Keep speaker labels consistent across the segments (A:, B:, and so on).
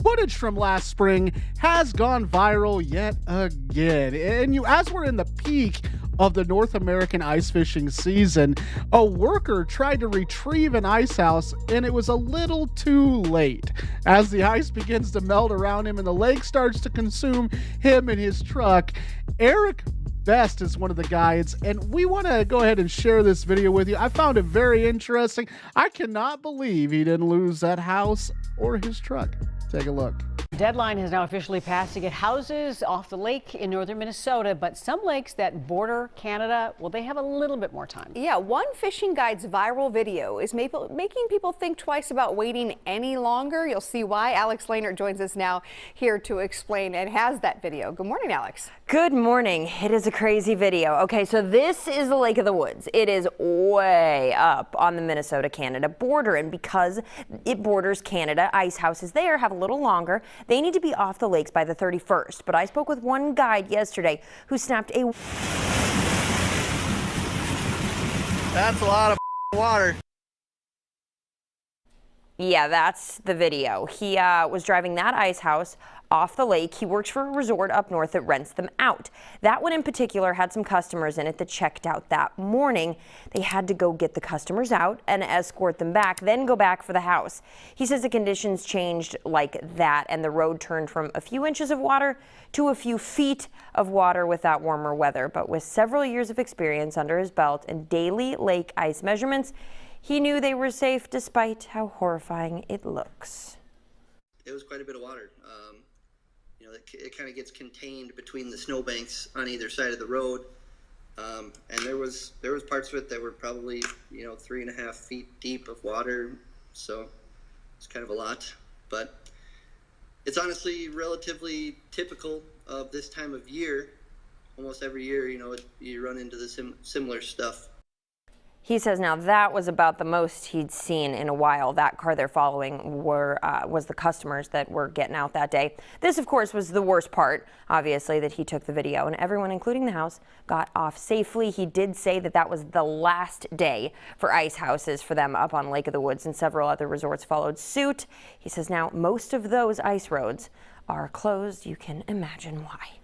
A: footage from last spring has gone viral yet again. And as we're in the peak of the North American ice fishing season, a worker tried to retrieve an ice house and it was a little too late. As the ice begins to melt around him and the lake starts to consume him and his truck, Eric Best is one of the guides, and we want to go ahead and share this video with you. I found it very interesting. I cannot believe he didn't lose that house or his truck. Take a look.
B: Deadline has now officially passed to get houses off the lake in northern Minnesota, but some lakes that border Canada, well, they have a little bit more time.
C: Yeah, one fishing guide's viral video is making people think twice about waiting any longer. You'll see why. Alex Laner joins us now here to explain and has that video. Good morning, Alex.
D: Good morning. It is a crazy video. Okay, so this is the Lake of the Woods. It is way up on the Minnesota-Canada border, and because it borders Canada, ice houses there have a little longer. They need to be off the lakes by the 31st, but I spoke with one guide yesterday who snapped a...
E: That's a lot of water.
D: Yeah, that's the video. He was driving that ice house off the lake. He works for a resort up north that rents them out. That one in particular had some customers in it that checked out that morning. They had to go get the customers out and escort them back, then go back for the house. He says the conditions changed like that and the road turned from a few inches of water to a few feet of water with that warmer weather. But with several years of experience under his belt and daily lake ice measurements, he knew they were safe despite how horrifying it looks.
E: It was quite a bit of water. It kind of gets contained between the snowbanks on either side of the road, and there was parts of it that were probably 3.5 feet deep of water. So it's kind of a lot, but it's honestly relatively typical of this time of year. Almost every year, you run into the similar stuff.
D: He says now that was about the most he'd seen in a while. That car they're following was the customers that were getting out that day. This, of course, was the worst part, obviously, that he took the video, and everyone, including the house, got off safely. He did say that that was the last day for ice houses for them up on Lake of the Woods, and several other resorts followed suit. He says now most of those ice roads are closed. You can imagine why.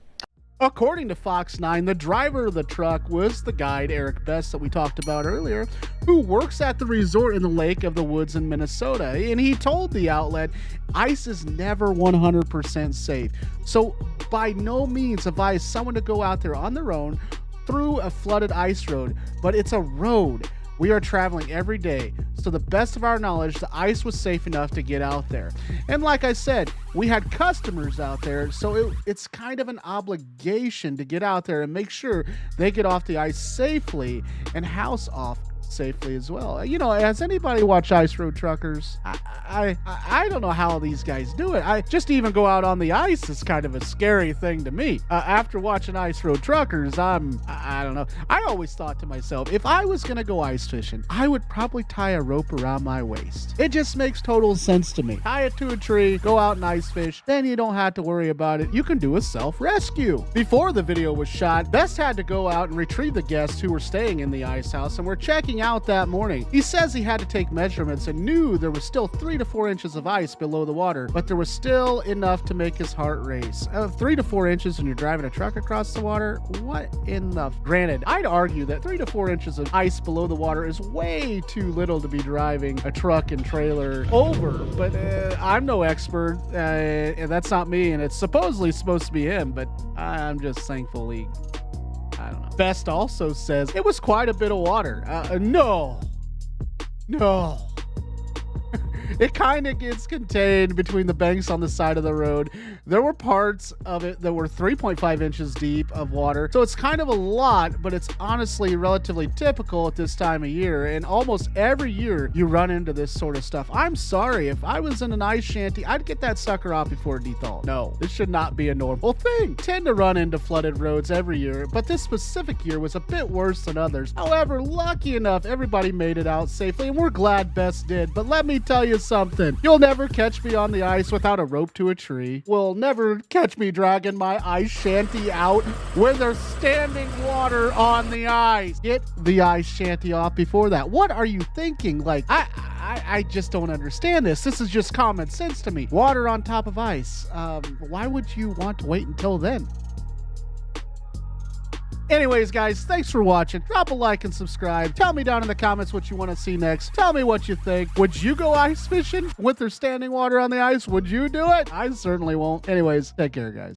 A: According to Fox 9, the driver of the truck was the guide, Eric Best, that we talked about earlier, who works at the resort in the Lake of the Woods in Minnesota. And he told the outlet, ice is never 100% safe. So by no means advise someone to go out there on their own through a flooded ice road, but it's a road. We are traveling every day, so the best of our knowledge, the ice was safe enough to get out there. And like I said, we had customers out there, so it's kind of an obligation to get out there and make sure they get off the ice safely and house off safely as well. Has anybody watched Ice Road Truckers? I don't know how these guys do it. Just to even go out on the ice is kind of a scary thing to me. After watching Ice Road Truckers, I don't know. I always thought to myself, if I was gonna go ice fishing, I would probably tie a rope around my waist. It just makes total sense to me. Tie it to a tree, go out and ice fish, then you don't have to worry about it. You can do a self-rescue. Before the video was shot, Best had to go out and retrieve the guests who were staying in the ice house and were checking out that morning. He says he had to take measurements and knew there was still 3 to 4 inches of ice below the water, but there was still enough to make his heart race. 3 to 4 inches when you're driving a truck across the water? What in the... Granted, I'd argue that 3 to 4 inches of ice below the water is way too little to be driving a truck and trailer over, but I'm no expert, and that's not me, and it's supposedly supposed to be him, but I'm just thankfully... I don't know. Best also says it was quite a bit of water. No. It kind of gets contained between the banks on the side of the road. There were parts of it that were 3.5 inches deep of water. So it's kind of a lot, but it's honestly relatively typical at this time of year. And almost every year you run into this sort of stuff. I'm sorry, if I was in an ice shanty, I'd get that sucker off before it de-thawed. No, this should not be a normal thing. Tend to run into flooded roads every year, but this specific year was a bit worse than others. However, lucky enough, everybody made it out safely, and we're glad Best did. But let me tell you something. You'll never catch me on the ice without a rope to a tree. Will never catch me dragging my ice shanty out when there's standing water on the ice. Get the ice shanty off before that. What are you thinking? Like, I just don't understand this. This is just common sense to me. Water on top of ice. Why would you want to wait until then? Anyways, guys, thanks for watching. Drop a like and subscribe. Tell me down in the comments what you want to see next. Tell me what you think. Would you go ice fishing with their standing water on the ice? Would you do it? I certainly won't. Anyways, take care, guys.